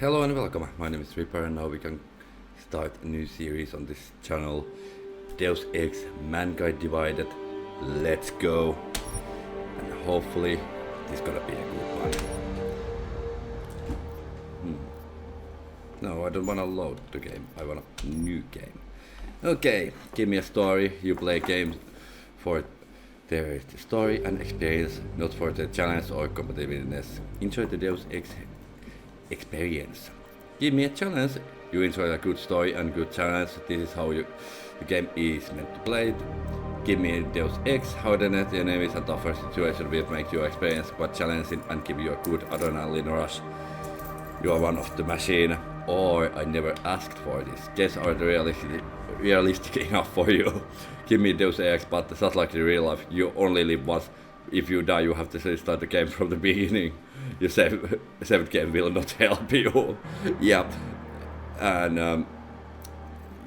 Hello and welcome, my name is Ripper and now we can start a new series on this channel, Deus Ex Mankind Divided. Let's go! And hopefully this is gonna be a good one. No, I don't wanna load the game, I want a new game. Okay, give me a story, you play games for their story and experience, not for the challenge or competitiveness. Enjoy the Deus Ex experience. Give me a challenge, you enjoy a good story and good challenge, this is how the game is meant to play it. Give me Deus Ex, hardened enemies and tougher situation will make your experience quite challenging and give you a good adrenaline rush. You are one of the machine, or I never asked for this. Guess are the realistic enough for you. Give me Deus Ex, but just like in real life, you only live once. If you die, you have to restart the game from the beginning. Your saved game will not help you. Yeah, and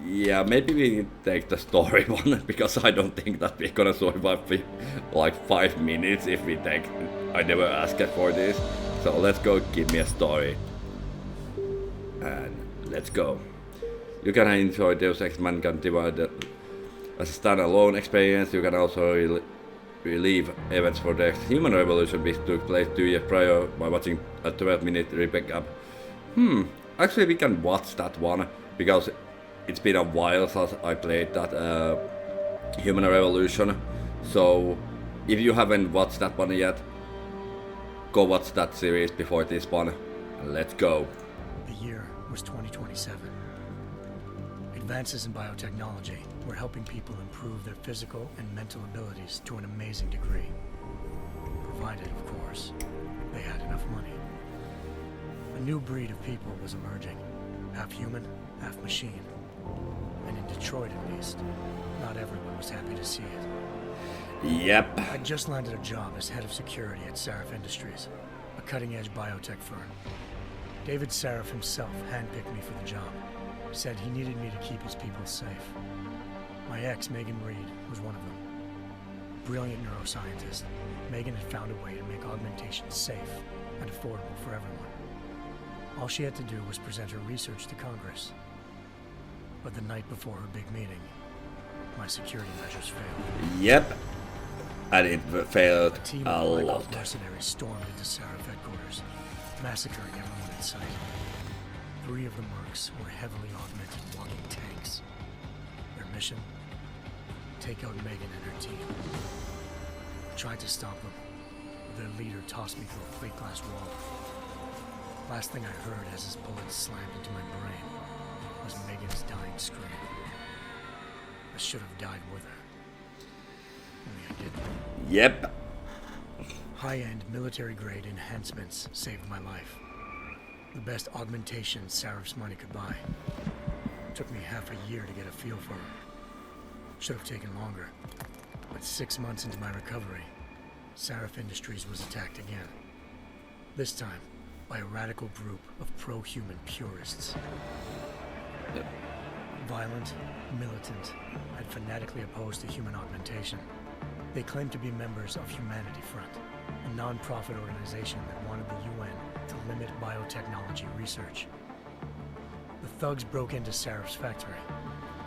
yeah, maybe we take the story one because I don't think that we're gonna survive like 5 minutes if we take. I never asked for this, so let's go. Give me a story, and let's go. You can enjoy Deus Ex Mankind Divided as a standalone experience. You can also relive events for the human revolution which took place 2 years prior by watching a 12-minute recap. Actually we can watch that one because it's been a while since I played that human revolution. So if you haven't watched that one yet, go watch that series before this one. Let's go. The year was 2027. Advances in biotechnology were helping people improve their physical and mental abilities to an amazing degree. Provided, of course, they had enough money. A new breed of people was emerging, half human, half machine. And in Detroit at least, not everyone was happy to see it. Yep. I just landed a job as head of security at Sarif Industries, a cutting-edge biotech firm. David Sarif himself handpicked me for the job. Said he needed me to keep his people safe. My ex, Megan Reed, was one of them. Brilliant neuroscientist, Megan had found a way to make augmentations safe and affordable for everyone. All she had to do was present her research to Congress. But the night before her big meeting, my security measures failed. Yep. And it failed A team a of lot. Black mercenaries stormed into Sarif headquarters, massacring everyone in sight. 3 of the mercs were heavily augmented walking tanks. Their mission? Take out Megan and her team. I tried to stop them, but their leader tossed me through a plate glass wall. Last thing I heard as his bullets slammed into my brain was Megan's dying scream. I should have died with her. Only I didn't. Yep. High-end military-grade enhancements saved my life. The best augmentations Sarif's money could buy. Took me half a year to get a feel for her. Should have taken longer. But 6 months into my recovery, Sarif Industries was attacked again. This time, by a radical group of pro-human purists. Yep. Violent, militant, and fanatically opposed to human augmentation. They claimed to be members of Humanity Front, a non-profit organization that wanted the UN to limit biotechnology research. The thugs broke into Sarif's factory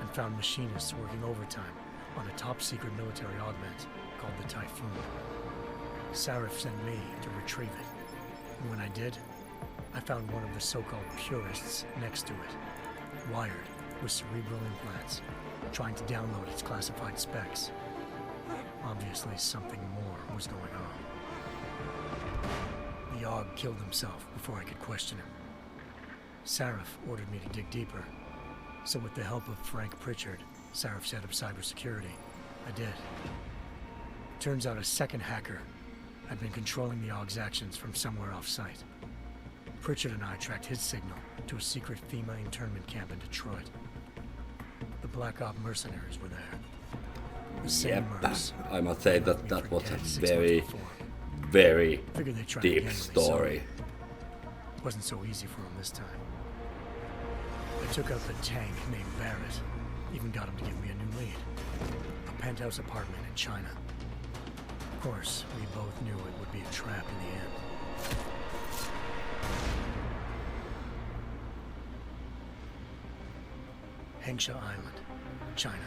and found machinists working overtime on a top-secret military augment called the Typhoon. Sarif sent me to retrieve it, and when I did, I found one of the so-called purists next to it, wired with cerebral implants, trying to download its classified specs. Obviously, something more was going on. The Aug killed himself before I could question him. Sarif ordered me to dig deeper, so with the help of Frank Pritchard, Sarif's head of cybersecurity, I did. Turns out a second hacker had been controlling the Aug's actions from somewhere off-site. Pritchard and I tracked his signal to a secret FEMA internment camp in Detroit. The Black Op mercenaries were there. The same Yep. mercs I must say who that left me was for a dead 6 very, months before. very Figured they'd try deep again with me, story. so wasn't so easy for him this time. I took out the tank named Barrett. Even got him to give me a new lead. A penthouse apartment in China. Of course, we both knew it would be a trap in the end. Hengsha Island, China.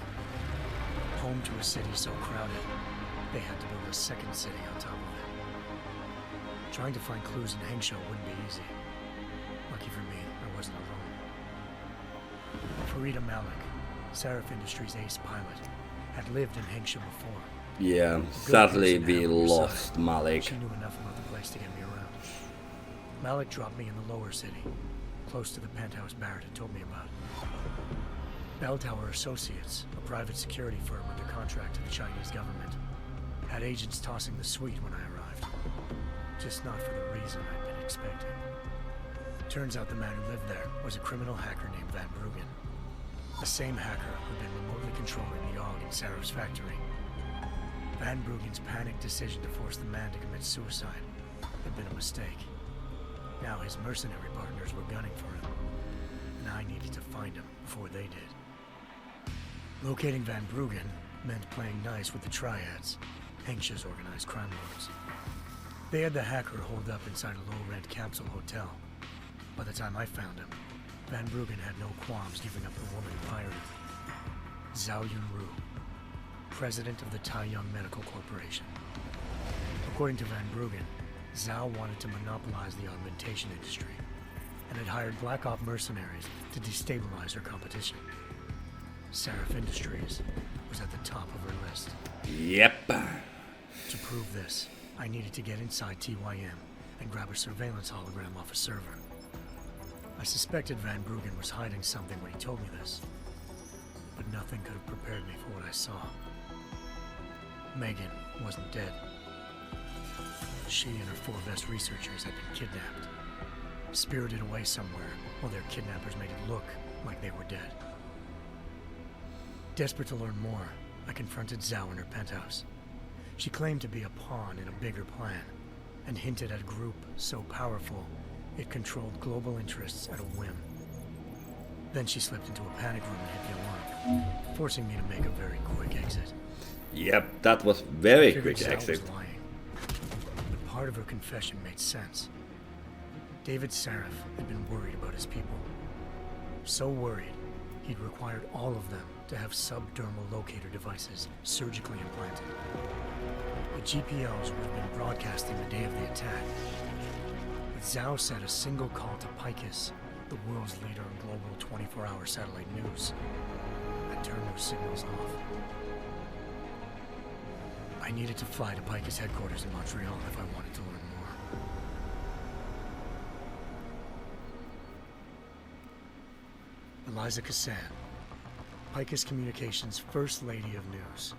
Home to a city so crowded, they had to build a second city on top of it. Trying to find clues in Hengsha wouldn't be easy. Lucky for me, I wasn't alone. Farida Malik, Seraph Industries' ace pilot, had lived in Hengsha before. Yeah, Good sadly person to we have on your lost side. Malik. She knew enough about the place to get me around. Malik dropped me in the lower city, close to the penthouse Barrett had told me about. Bell Tower Associates, a private security firm under contract to the Chinese government, had agents tossing the suite when I arrived. Just not for the reason I'd been expecting. Turns out the man who lived there was a criminal hacker named Van Bruggen. The same hacker who'd been remotely controlling the AUG in Sarah's factory. Van Bruggen's panicked decision to force the man to commit suicide had been a mistake. Now his mercenary partners were gunning for him, and I needed to find him before they did. Locating Van Bruggen meant playing nice with the Triads, Hengsha's organized crime lords. They had the hacker holed up inside a low-rent capsule hotel. By the time I found him, Van Bruggen had no qualms giving up the woman who hired him. Zhao Yunru, president of the Taiyang Medical Corporation. According to Van Bruggen, Zhao wanted to monopolize the augmentation industry and had hired Black Op mercenaries to destabilize her competition. Seraph Industries was at the top of her list. Yep. To prove this, I needed to get inside TYM and grab a surveillance hologram off a server. I suspected Van Bruggen was hiding something when he told me this, but nothing could have prepared me for what I saw. Megan wasn't dead. She and her 4 best researchers had been kidnapped, spirited away somewhere while their kidnappers made it look like they were dead. Desperate to learn more, I confronted Zhao in her penthouse. She claimed to be a pawn in a bigger plan, and hinted at a group so powerful it controlled global interests at a whim. Then she slipped into a panic room and hit the alarm, forcing me to make a very quick exit. Yep, that was very I figured quick Zhao exit. was lying, but part of her confession made sense. David Seraph had been worried about his people. So worried, he'd required all of them to have subdermal locator devices surgically implanted. The GPOs would have been broadcasting the day of the attack. But Zhao said a single call to Picus, the world's leader in global 24-hour satellite news, had turned those signals off. I needed to fly to Picus headquarters in Montreal if I wanted to learn more. Eliza Cassan, Picus Communications' First Lady of News.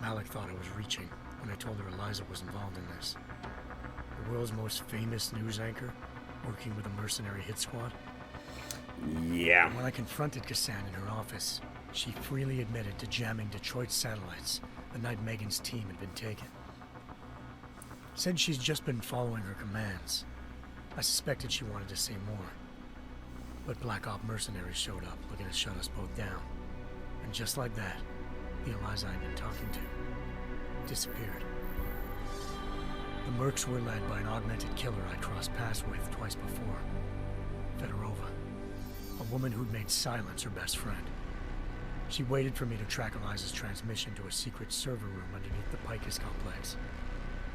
Malik thought I was reaching when I told her Eliza was involved in this. The world's most famous news anchor, working with a mercenary hit squad. Yeah. When I confronted Cassan in her office, she freely admitted to jamming Detroit's satellites the night Megan's team had been taken. Said she's just been following her commands. I suspected she wanted to say more. But Black Op mercenaries showed up looking to shut us both down. And just like that, the Eliza I'd been talking to disappeared. The Mercs were led by an augmented killer I'd crossed paths with twice before. Fedorova, a woman who'd made silence her best friend. She waited for me to track Eliza's transmission to a secret server room underneath the Picus complex,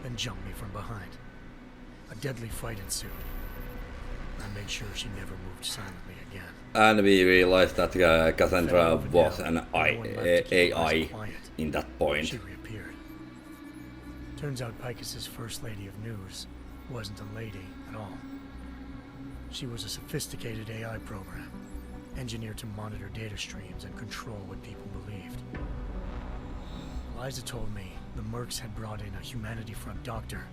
then jumped me from behind. A deadly fight ensued. I made sure she never moved silently again. And we realized that Cassandra Fedorova was down, an no one left to keep AI Eliza quiet. in that point. She reappeared. Turns out Picus's First Lady of News wasn't a lady at all. She was a sophisticated AI program, engineered to monitor data streams and control what people believed. Eliza told me the Mercs had brought in a Humanity Front doctor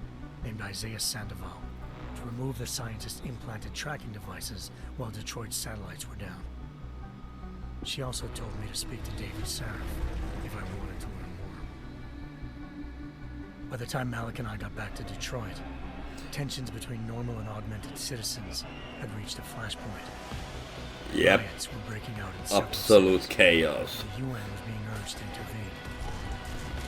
named Isaiah Sandoval to remove the scientist's implanted tracking devices while Detroit's satellites were down. She also told me to speak to David Seraph if I wanted to learn more. By the time Malik and I got back to Detroit, tensions between normal and augmented citizens had reached a flashpoint. Yep. Riots were breaking out in several Absolute cities. chaos. The UN was being urged to intervene.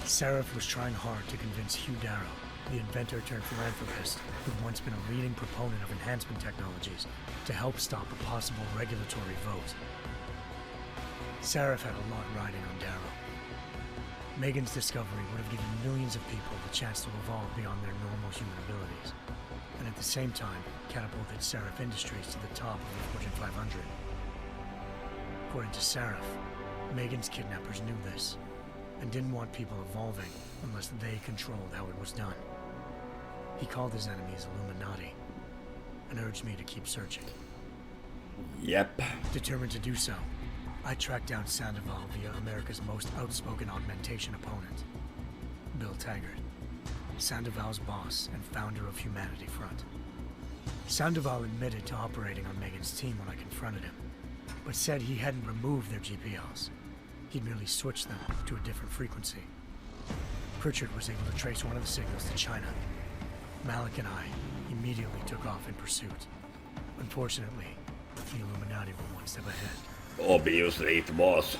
Seraph was trying hard to convince Hugh Darrow, the inventor turned philanthropist who'd once been a leading proponent of enhancement technologies, to help stop a possible regulatory vote. Seraph had a lot riding on Darrow. Megan's discovery would have given millions of people the chance to evolve beyond their normal human abilities, and at the same time catapulted Seraph Industries to the top of the Fortune 500. According to Seraph, Megan's kidnappers knew this, and didn't want people evolving unless they controlled how it was done. He called his enemies Illuminati, and urged me to keep searching. Yep. Determined to do so, I tracked down Sandoval via America's most outspoken augmentation opponent, Bill Taggart, Sandoval's boss and founder of Humanity Front. Sandoval admitted to operating on Megan's team when I confronted him, but said he hadn't removed their GPLs. He'd merely switched them to a different frequency. Pritchard was able to trace one of the signals to China. Malik and I immediately took off in pursuit. Unfortunately, the Illuminati were one step ahead. Obviously it was.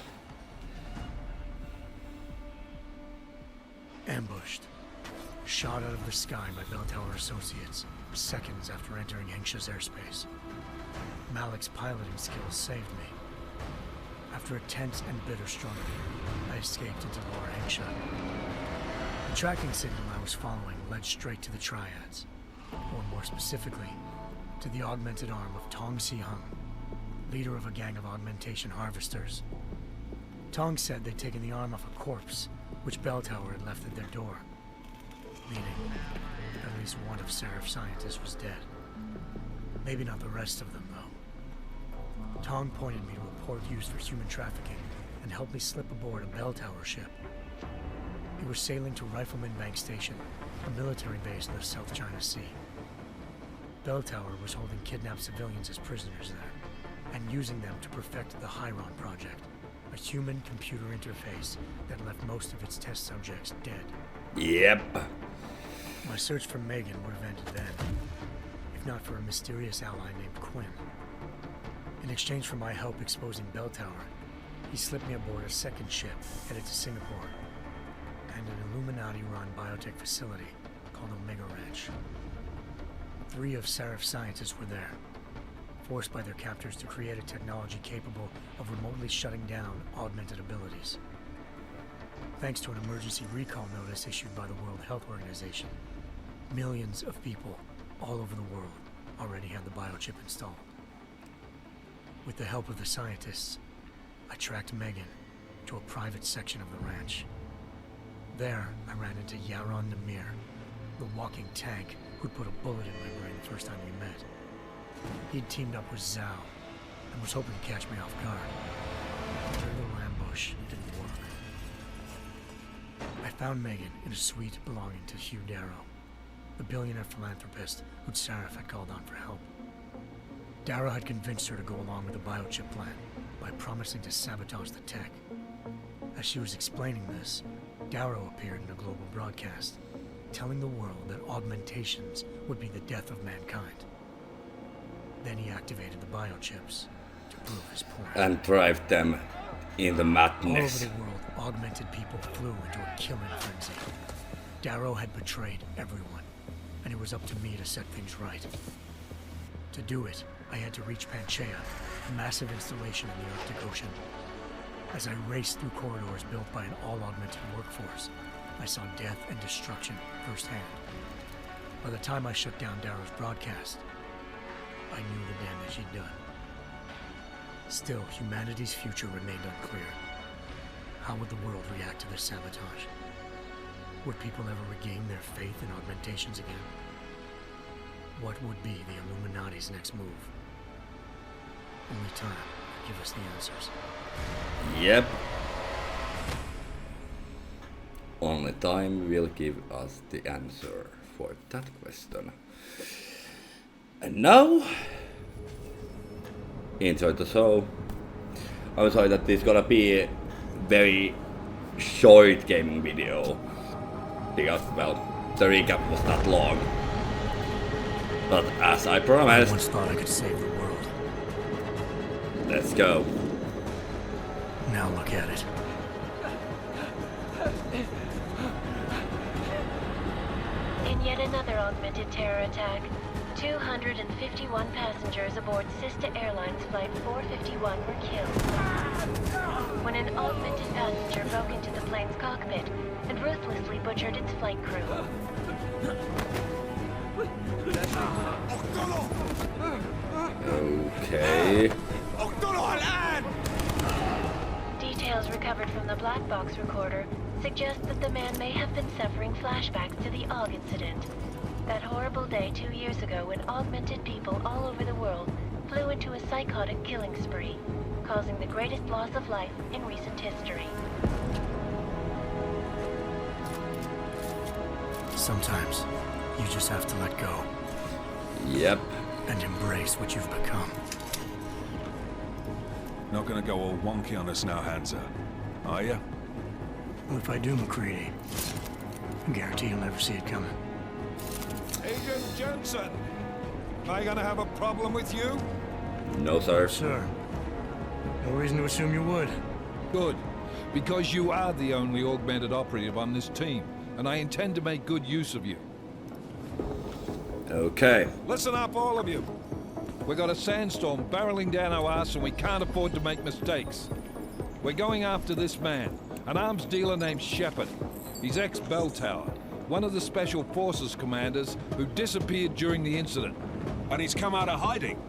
Ambushed. Shot out of the sky by Bell Tower Associates, seconds after entering Hengsha's airspace. Malik's piloting skills saved me. After a tense and bitter struggle, I escaped into Lower Hengsha. The tracking signal I was following led straight to the Triads, or more specifically, to the augmented arm of Tong Si-hung, leader of a gang of augmentation harvesters. Tong said they'd taken the arm off a corpse, which Bell Tower had left at their door, meaning at least one of Seraph's scientists was dead. Maybe not the rest of them, though. Tong pointed me to a port used for human trafficking and helped me slip aboard a Bell Tower ship. We were sailing to Rifleman Bank Station, a military base in the South China Sea. Bell Tower was holding kidnapped civilians as prisoners there, and using them to perfect the Hyron Project, a human-computer interface that left most of its test subjects dead. Yep. My search for Megan would have ended then, if not for a mysterious ally named Quinn. In exchange for my help exposing Bell Tower, he slipped me aboard a second ship headed to Singapore, and an Illuminati-run biotech facility called Omega Ranch. 3 of Seraph's scientists were there, forced by their captors to create a technology capable of remotely shutting down augmented abilities. Thanks to an emergency recall notice issued by the World Health Organization, millions of people all over the world already had the biochip installed. With the help of the scientists, I tracked Megan to a private section of the ranch. There, I ran into Yaron Namir, the walking tank who'd put a bullet in my brain the first time we met. He'd teamed up with Zhao and was hoping to catch me off guard. Their little ambush didn't work. I found Megan in a suite belonging to Hugh Darrow, the billionaire philanthropist who'd Seraph had called on for help. Darrow had convinced her to go along with the biochip plan by promising to sabotage the tech. As she was explaining this, Darrow appeared in a global broadcast, telling the world that augmentations would be the death of mankind. Then he activated the biochips to prove his point. And drive them in the madness. All over the world, augmented people flew into a killing frenzy. Darrow had betrayed everyone, and it was up to me to set things right. To do it, I had to reach Panchaea, a massive installation in the Arctic Ocean. As I raced through corridors built by an all-augmented workforce, I saw death and destruction firsthand. By the time I shut down Darrow's broadcast, I knew the damage he'd done. Still, humanity's future remained unclear. How would the world react to this sabotage? Would people ever regain their faith in augmentations again? What would be the Illuminati's next move? Only time could give us the answers. Yep. Only time will give us the answer for that question. And now, enjoy the show. I'm sorry that this is gonna be a very short gaming video, because, well, the recap was that long. But as I promised, I once thought I could save the world. Let's go. Now look at it. In yet another augmented terror attack, 251 passengers aboard Sister Airlines Flight 451 were killed when an augmented passenger broke into the plane's cockpit and ruthlessly butchered its flight crew. Okay. Details recovered from the black box recorder suggest that the man may have been suffering flashbacks to the Aug incident. That horrible day 2 years ago when augmented people all over the world flew into a psychotic killing spree, causing the greatest loss of life in recent history. Sometimes, you just have to let go. Yep. And embrace what you've become. Not gonna go all wonky on us now, Hansa, are ya? Well, if I do, McCready, I guarantee you'll never see it coming. Agent Jensen! Am I gonna have a problem with you? No, sir. Sir, no reason to assume you would. Good. Because you are the only augmented operative on this team, and I intend to make good use of you. Okay. Listen up, all of you. We got a sandstorm barreling down our ass and we can't afford to make mistakes. We're going after this man, an arms dealer named Shepard. He's ex-Bell Tower, one of the Special Forces commanders who disappeared during the incident. And he's come out of hiding.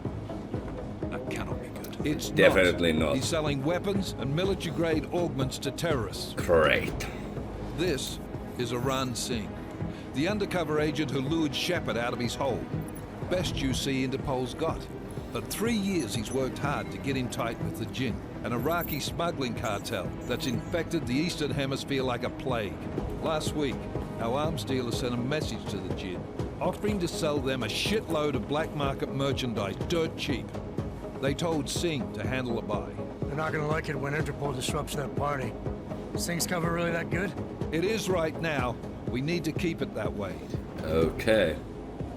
That cannot be good. It's Definitely not. He's selling weapons and military-grade augments to terrorists. Great. This is Iran Singh, the undercover agent who lured Shepard out of his hole. Best you see Interpol's got. For 3 years he's worked hard to get him tight with the Jinn, an Iraqi smuggling cartel that's infected the Eastern Hemisphere like a plague. Last week, our arms dealer sent a message to the Jinn, offering to sell them a shitload of black market merchandise dirt cheap. They told Singh to handle the buy. They're not gonna like it when Interpol disrupts that party. Is Singh's cover really that good? It is right now. We need to keep it that way. Okay.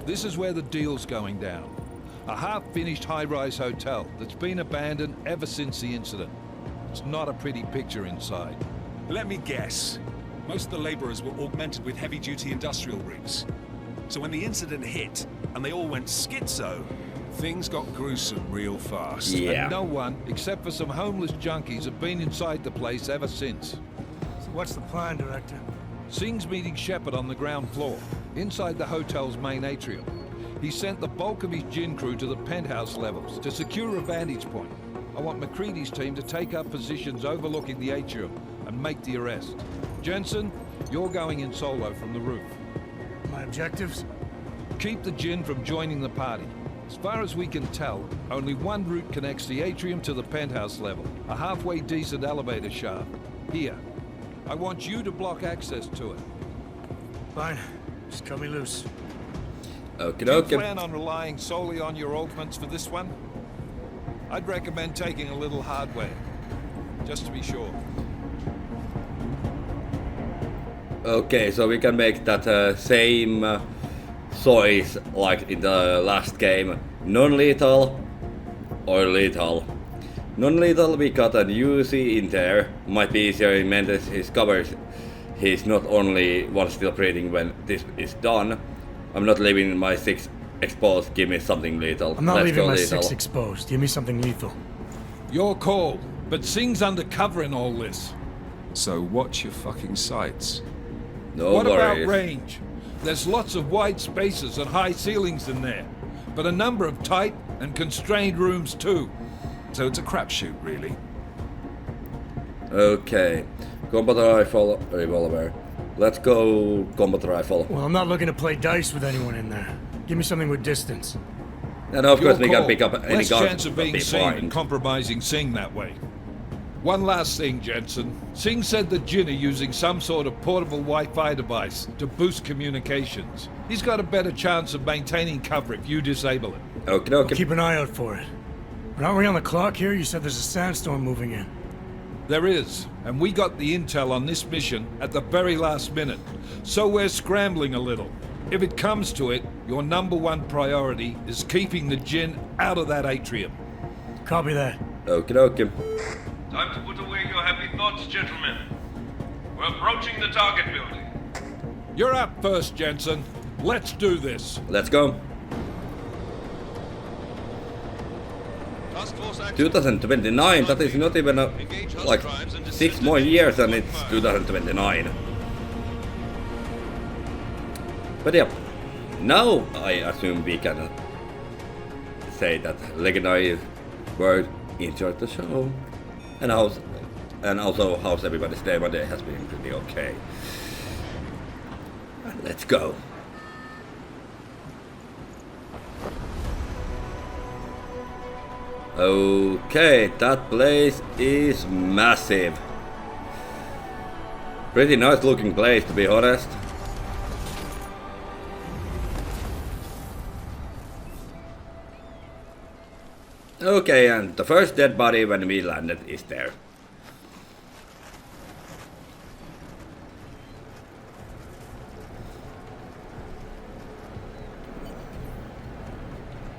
This is where the deal's going down. A half-finished high-rise hotel that's been abandoned ever since the incident. It's not a pretty picture inside. Let me guess. Most of the laborers were augmented with heavy-duty industrial rigs. So when the incident hit, and they all went schizo, things got gruesome real fast. Yeah. And no one, except for some homeless junkies, have been inside the place ever since. So what's the plan, Director? Singh's meeting Shepard on the ground floor, inside the hotel's main atrium. He sent the bulk of his Jinn crew to the penthouse levels to secure a vantage point. I want McCready's team to take up positions overlooking the atrium and make the arrest. Jensen, you're going in solo from the roof. My objectives? Keep the Jinn from joining the party. As far as we can tell, only one route connects the atrium to the penthouse level, a halfway decent elevator shaft. Here. I want you to block access to it. Fine. Just cut me loose. Okay, Do you okay. plan on relying solely on your augments for this one? I'd recommend taking a little hardware, just to be sure. Okay, so we can make that same choice like in the last game. Non-lethal or lethal. Non-lethal, we got an UC in there. Might be easier in Mendes. His covers. He's not only one still breathing when this is done. I'm not leaving my 6 exposed. Give me something lethal. I'm not Let's leaving go my lethal. 6 exposed. Give me something lethal. Your call, but Singh's undercover in all this. So watch your fucking sights. No What worries. about range? There's lots of wide spaces and high ceilings in there, but a number of tight and constrained rooms too. So it's a crapshoot, really. Okay. Combat rifle, revolver. Let's go combat rifle. Well, I'm not looking to play dice with anyone in there. Give me something with distance. And of course Your we can call. pick up any Less guns. chance of but being be seen and fine. compromising Singh that way. One last thing, Jensen. Singh said the Jinn are using some sort of portable Wi-Fi device to boost communications. He's got a better chance of maintaining cover if you disable it. Okay, I'll okay. keep an eye out for it. But aren't we on the clock here? You said there's a sandstorm moving in. There is, and we got the intel on this mission at the very last minute, so we're scrambling a little. If it comes to it, your #1 priority is keeping the Jinn out of that atrium. Copy that. Okay, okay. Time to put away your happy thoughts, gentlemen. We're approaching the target building. You're up first, Jensen. Let's do this. Let's go. 2029, that is not even like 6 more years and it's 2029. But yeah, now I assume we can say that legendary world enjoyed the show, and also how's everybody's day. My day has been pretty okay. And let's go. Okay, that place is massive. Pretty nice looking place, to be honest. Okay, and the first dead body when we landed is there.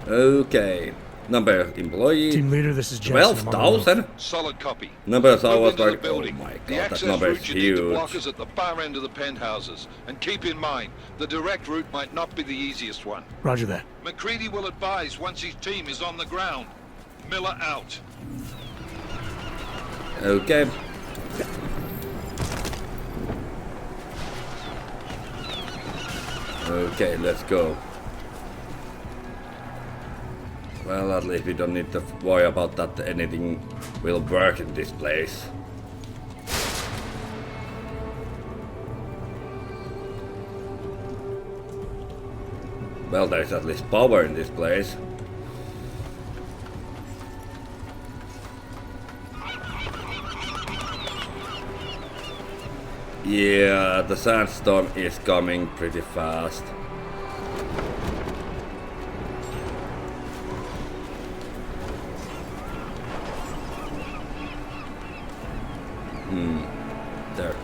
Okay. Number of employees. Team leader, this is Jensen. 12,000? Solid copy. Number of hours Move into the like, oh building. my The god, that access number is route you need to huge. block is at the far end of the penthouses. And keep in mind, the direct route might not be the easiest one. Roger that. McCready will advise once his team is on the ground. Miller out. Okay. Okay, let's go. Well, at least we don't need to worry about that anything will work in this place. Well, there's at least power in this place. Yeah, the sandstorm is coming pretty fast. There.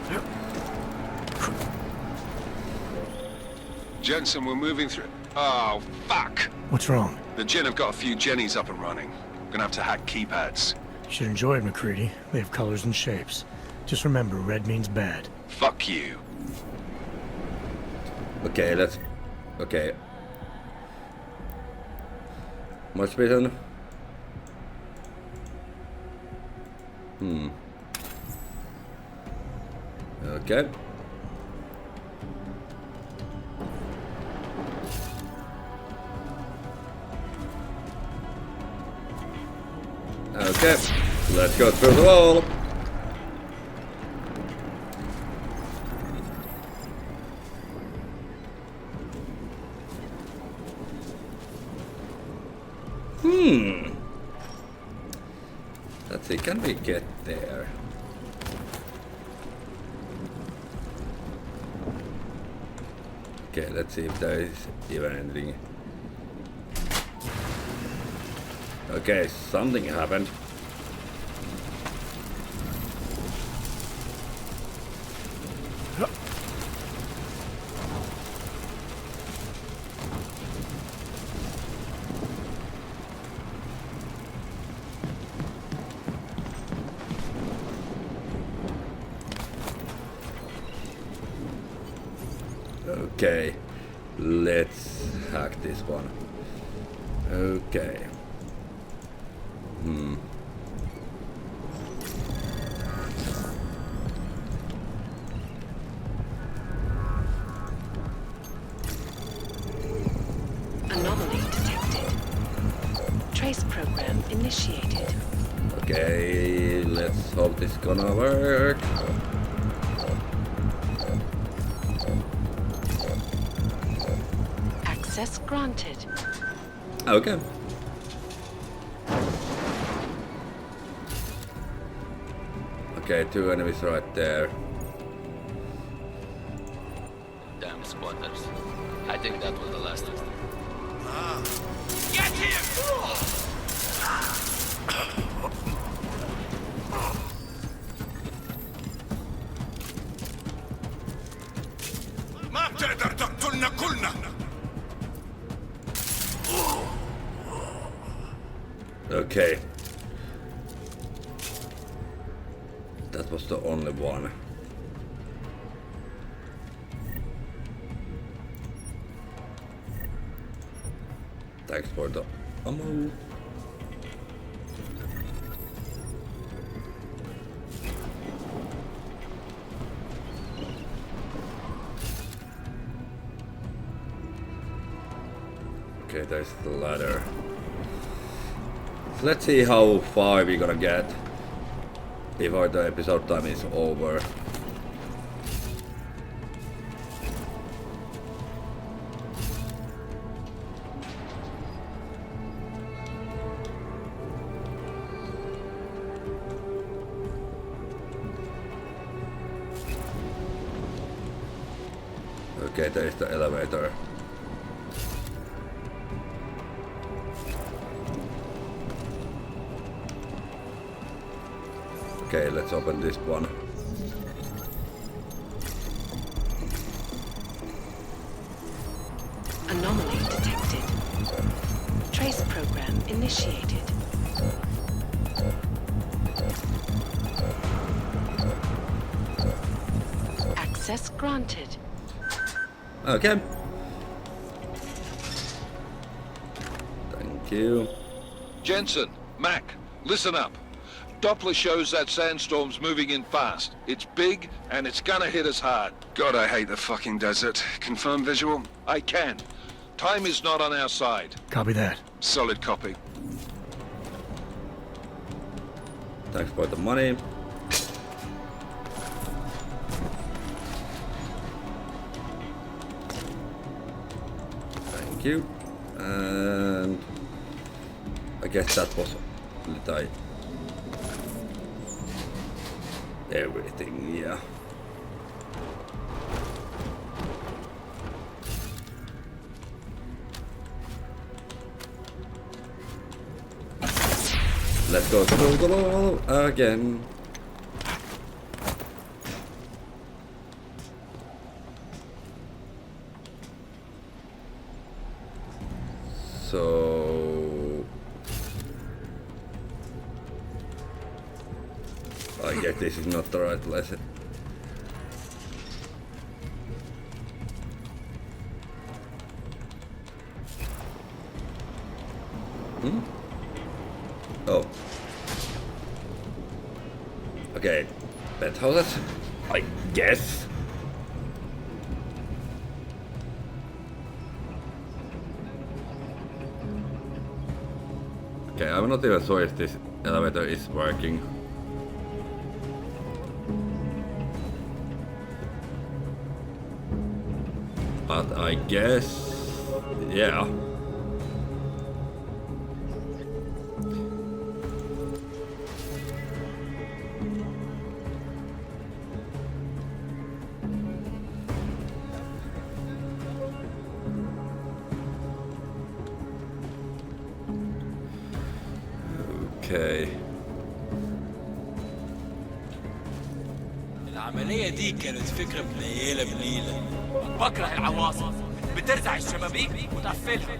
Jensen, we're moving through. Oh, fuck! What's wrong? The Gen have got a few Jennies up and running. Gonna have to hack keypads. You should enjoy it, McCready. They have colors and shapes. Just remember, red means bad. Fuck you. Okay, let's... Okay. Much better? Okay. Okay, let's go through the wall. Let's see, can we get there? Okay, let's see if there is even anything. Okay, something happened. Okay, let's hack this one. Okay. Anomaly detected. Trace program initiated. Okay, let's hope this is gonna work. Access granted. Okay. Okay, 2 enemies right there. Damn squatters. I think that was the last of them. Get him! ما بتقدر تقتلنا كلنا. Okay. That was the only one. Thanks for the ammo. Okay, there's the ladder. So let's see how far we're gonna get before the episode time is over. Okay, there's the elevator. Okay, let's open this one. Anomaly detected. Trace program initiated. Access granted. Okay. Thank you. Jensen, Mac, listen up. Doppler shows that sandstorm's moving in fast. It's big, and it's gonna hit us hard. God, I hate the fucking desert. Confirm visual? I can. Time is not on our side. Copy that. Solid copy. Thanks for the money. Thank you. And I guess that was tight. Everything, yeah. Let's go through the wall again. So I guess this is not the right place. Oh. Okay. Penthouses? I guess. Okay, I'm not even sure if this elevator is working. But I guess... yeah. Okay. العملية دي كانت فكرة منيلة بنيلة. بكره العواصف، بترزع الشبابيك وتقفلها.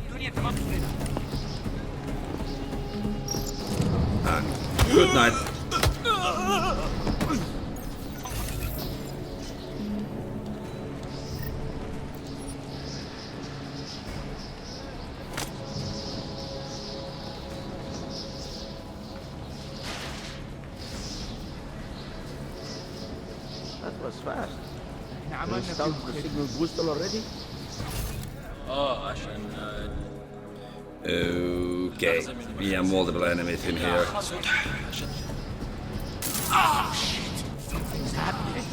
الدنيا تمام كده. Good night. That was fast. Can you start the signal booster already? عشان Okay, we have multiple enemies in here. shit. Something's happening.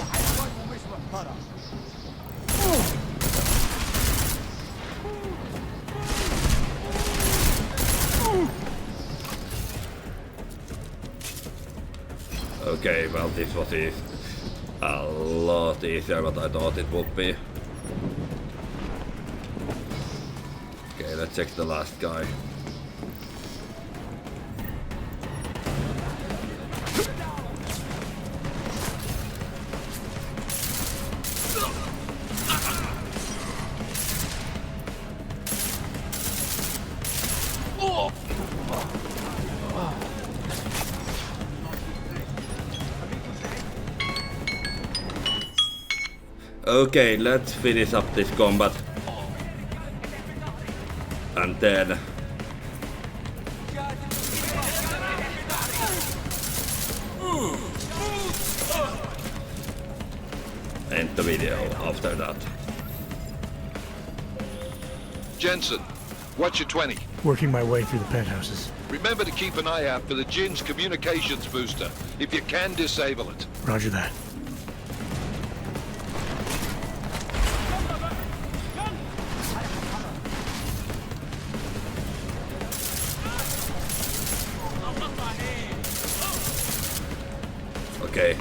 Okay, well this was a lot easier than I thought it would be. Okay, let's check the last guy. Okay, let's finish up this combat. And then... the video after that. Jensen, what's your 20? Working my way through the penthouses. Remember to keep an eye out for the Jinn's communications booster. If you can, disable it. Roger that. Okay.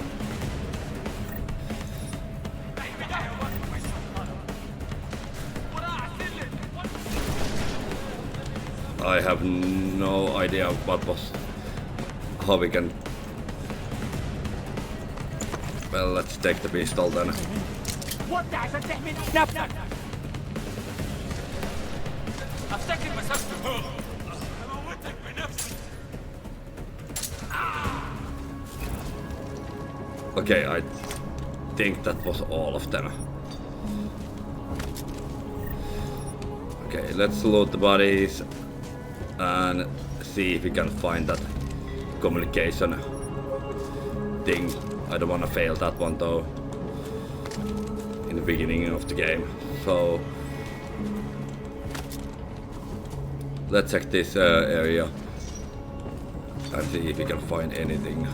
I have no idea how we can. Well, let's take the pistol then. ودع عشان تحمي نفسك. افتكر مسافته فوق. هموتك بنفسي. Okay, I think that was all of them. Okay, let's load the bodies and see if we can find that communication thing. I don't want to fail that one though in the beginning of the game. So let's check this area and see if we can find anything.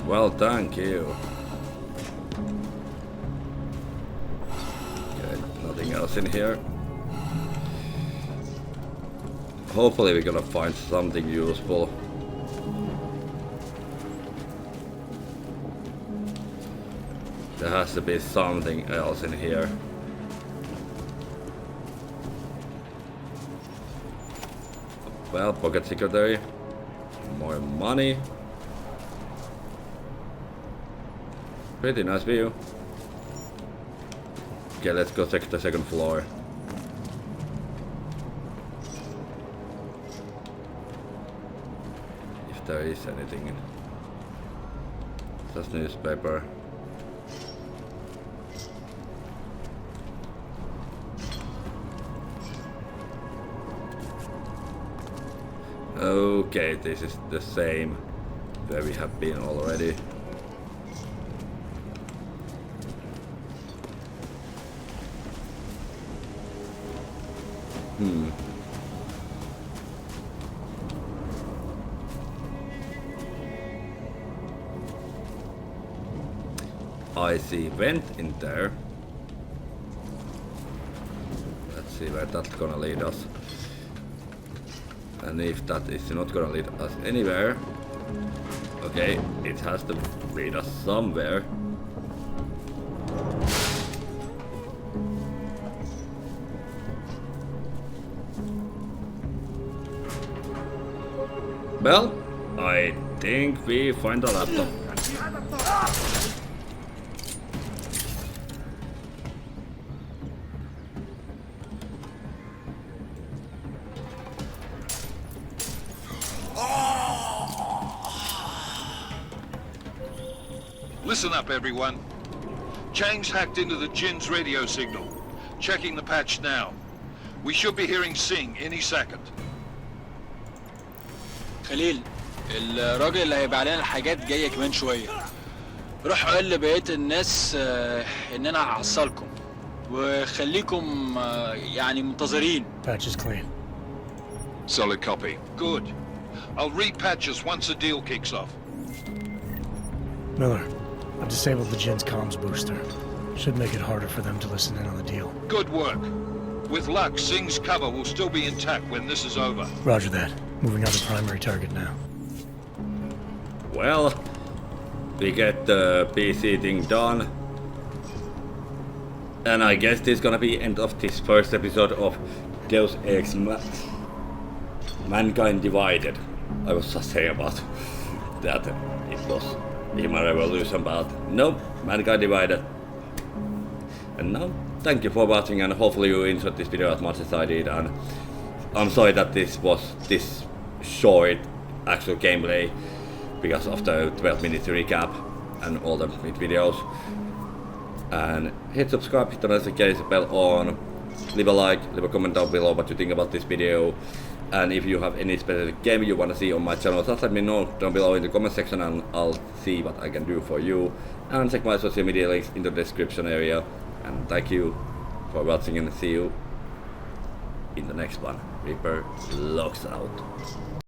Well, thank you. Okay, nothing else in here. Hopefully we're gonna find something useful. There has to be something else in here. Well, pocket secretary. More money. Pretty nice view. Okay, let's go check the second floor. If there is anything. Just newspaper. Okay, this is the same where we have been already. I see vent in there. Let's see where that's gonna lead us. And if that is not gonna lead us anywhere, okay, it has to lead us somewhere. Well, I think we find a laptop. Listen up, everyone. Chang's hacked into the Jinn's radio signal. Checking the patch now. We should be hearing Sing any second. خليل الراجل اللي هيبقى علينا الحاجات جايه كمان شويه. روح قول لبقيه الناس ان انا هحصلكم وخليكم يعني منتظرين. Patch is clean. Solid copy. Good. I'll repatch us once the deal kicks off. Miller, I've disabled the Jinn's comms booster. Should make it harder for them to listen in on the deal. Good work. With luck, Sing's cover will still be intact when this is over. Roger that. Moving on to primary target now. Well, we get the PC thing done. And I guess this is gonna be end of this first episode of Deus Ex Mankind Divided. I was just saying about that it was Human Revolution, but nope, Mankind Divided. And now, thank you for watching, and hopefully you enjoyed this video as much as I did. And I'm sorry that this was this short actual gameplay because of the 12 minutes recap and all the videos. And hit subscribe, hit the notification bell on, leave a like, leave a comment down below what you think about this video. And if you have any specific game you want to see on my channel, just let me know down below in the comment section and I'll see what I can do for you. And check my social media links in the description area. And thank you for watching and see you in the next one. Reaper logs out.